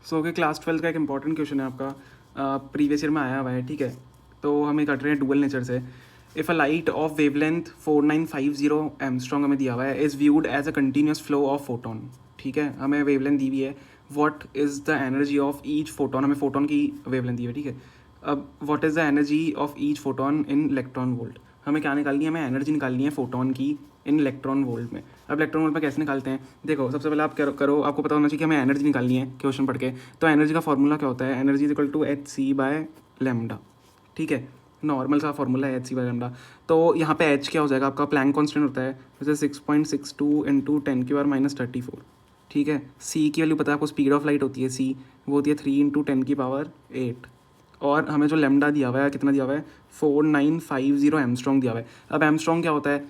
कि क्लास 12 का एक इंपॉर्टेंट क्वेश्चन है आपका, प्रीवियस ईयर में आया हुआ है, ठीक है। तो हम ये कर रहे हैं डुअल नेचर से। If a light of wavelength 4950 angstrom हमें दिया हुआ है is viewed as a continuous flow of photon, ठीक है। हमें वेवलेंथ दी हुई है, what is the energy of each photon, हमें फोटोन की वेवलेंथ दी हुई है, ठीक है। अब what is the energy of each photon in electron volt, हमें क्या निकालनी है, हमें एनर्जी निकालनी है फोटोन की इन इलेक्ट्रॉन वोल्ट में। अब इलेक्ट्रॉन वोल्ट में कैसे निकालते हैं, देखो सबसे पहले आप करो आपको पता होना चाहिए कि हमें एनर्जी निकालनी है क्वेश्चन पढ़ के। तो एनर्जी का फॉर्मूला क्या होता है, energy is equal to h c by lambda, ठीक है। नॉर्मल सा फॉर्मूला है एच सी बाय लेमडा। तो यहाँ पे एच क्या हो जाएगा, आपका प्लैंक कांस्टेंट होता है जैसे 6.62 इंटू 10⁻⁻34, ठीक है। सी की वैल्यू पता है आपको, स्पीड ऑफ लाइट होती है सी, वो होती है 3 इंटू 10⁸। और हमें जो लेमडा दिया हुआ है, कितना दिया हुआ है, 4950 एमस्ट्रॉन्ग दिया हुआ है। अब एमस्ट्रॉन्ग क्या होता है,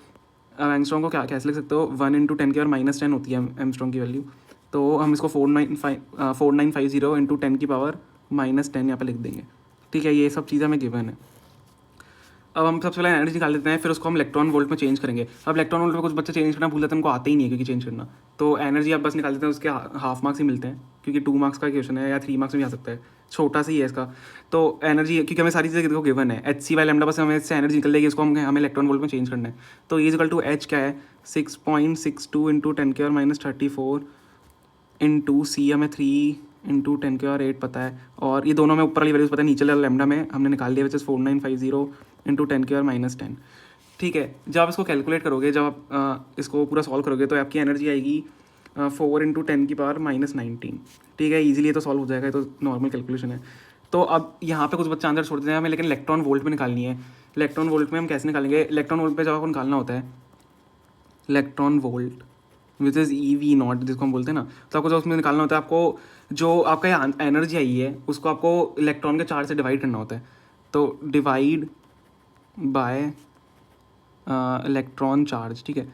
अब एमस्ट्रॉन्ग को क्या कैसे लिख सकते हो, 1 इंटू 10⁻⁻10 होती है एमस्ट्रॉन्ग की वैल्यू। तो हम इसको 4950 इंटू 10⁻⁻10 यहाँ पे लिख देंगे, ठीक है। ये सब चीज़ें हमें गिवन है। अब हम सबसे पहले एनर्जी निकाल लेते हैं, फिर उसको हम इलेक्ट्रॉन वोल्ट में चेंज करेंगे। अब इलेक्ट्रॉन वोल्ट में कुछ बच्चे चेंज करना भूल जाते हैं, उनको आते ही नहीं है क्योंकि चेंज करना। तो एनर्जी आप बस निकाल देते हैं, उसके हाफ मार्क्स ही मिलते हैं क्योंकि 2 मार्क्स का क्वेश्चन है या 3 मार्क्स में भी आ सकता है, छोटा सा ही है इसका। तो एनर्जी क्योंकि हमें सारी चीज़ें गिवन है, एच सी बाय लेमडा, बस हमें इससे एनर्जी निकल जाएगी, इसको हमें इलेक्ट्रॉन वोल्ट में चेंज करना है। तो इज इक्वल टू एच क्या है, 6.62 इंटू 10⁻34 इंटू सी हमें 3 इंटू 10⁸ पता है, और ये दोनों में ऊपर वाली वैल्यूज पता है, नीचे वाला लेमडा में हमने निकाल दिया, विच इज 4950 इंटू 10⁻⁻10, ठीक है। जब आप इसको कैलकुलेट करोगे, जब आप इसको पूरा सॉल्व करोगे तो आपकी एनर्जी आएगी 4 इंटू 10⁻⁻19, ठीक है। ईजिली ये तो सॉल्व हो जाएगा, ये तो नॉर्मल कैलकुलेशन है। तो अब यहाँ पे कुछ बच्चे आंसर छोड़ देते हैं हमें, लेकिन इलेक्ट्रॉन वोल्ट में निकालनी है। इलेक्ट्रॉन वोल्ट में हम कैसे निकालेंगे, इलेक्ट्रॉन वोल्ट पे जब आपको निकालना होता है electron volt which is E V not जिसको हम बोलते हैं ना, तो आपको जो उसमें निकालना होता है, आपको जो आपका एनर्जी आई है उसको आपको इलेक्ट्रॉन के चार्ज से डिवाइड करना होता है। तो डिवाइड बाय इलेक्ट्रॉन चार्ज, ठीक है।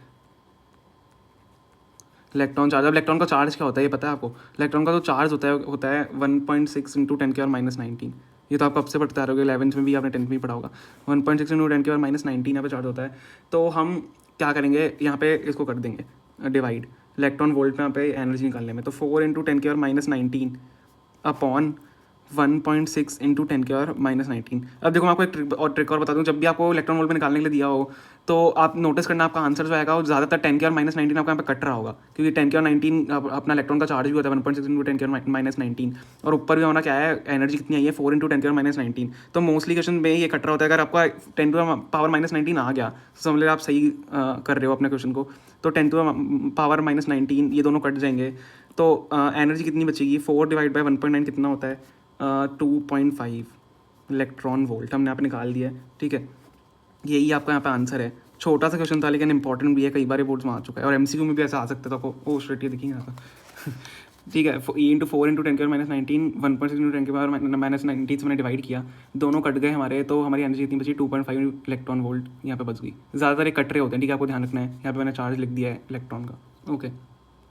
इलेक्ट्रॉन चार्ज, अब इलेक्ट्रॉन का चार्ज क्या होता है ये पता है आपको, इलेक्ट्रॉन का जो चार्ज होता है 1.6 इंटू 10⁻⁻19। ये तो आप कब से पढ़ते आ रहे हो, 11th में भी, आपने 10th में भी पढ़ा होगा। 1.6 इंटू 10⁻⁻19 यहाँ पे चार्ज होता है। तो हम क्या करेंगे, यहाँ पे इसको कर देंगे डिवाइड इलेक्ट्रॉन वोल्ट में, यहाँ पे एनर्जी निकालने में। तो 4 इंटू 10⁻⁻19 अपॉन 1.6 इंटू 10⁻⁻19। अब देखो मैं आपको एक ट्रिक और बता दूं, जब भी आपको इलेक्ट्रॉन वोल्ट में निकालने के लिए दिया हो तो आप नोटिस करना, आपका आंसर जो आएगा वो ज़्यादातर 10⁻⁻19 आपका यहाँ पे कट रहा होगा, क्योंकि 10⁻19 अपना इलेक्ट्रॉन का चार्ज भी होता है 1.6 इंटू 10⁻⁻19, और ऊपर भी हमारा क्या है, एनर्जी कितनी आई है, 4 इंटू 10⁻⁻19। तो मोस्टली क्वेश्चन में ये कट रहा होता है। अगर आपका 10⁻⁻19 आ गया तो समझ लीजिए आप सही कर रहे हो अपने क्वेश्चन को। तो 10⁻⁻19 ये दोनों कट जाएंगे, तो एनर्जी कितनी बचेगी, 4 डिवाइड बाई 1.9 कितना होता है, 2.5 इलेक्ट्रॉन वोल्ट हमने यहाँ पे निकाल दिया है, ठीक है। यही आपका यहाँ पे आंसर है। छोटा सा क्वेश्चन था लेकिन इंपॉर्टेंट भी है, कई बार बोर्ड्स में आ चुका है, और एमसीक्यू में भी ऐसा आ सकता है। तो आपको ओ शिट, ये देखिए यहाँ पे ठीक है, ई इंटू 4 इंटू 10⁻⁻19 1.6 इंटू 10⁻⁻19 से मैंने डिवाइड किया, दोनों कट गए हमारे, तो हमारी एनर्जी कितनी बची, 2.5 इलेक्ट्रॉन वोल्ट यहाँ पे बच गई। ज़्यादातर ये कट रहे होते हैं, ठीक है, आपको ध्यान रखना है। यहाँ पे मैंने चार्ज लिख दिया है इलेक्ट्रॉन का, ओके।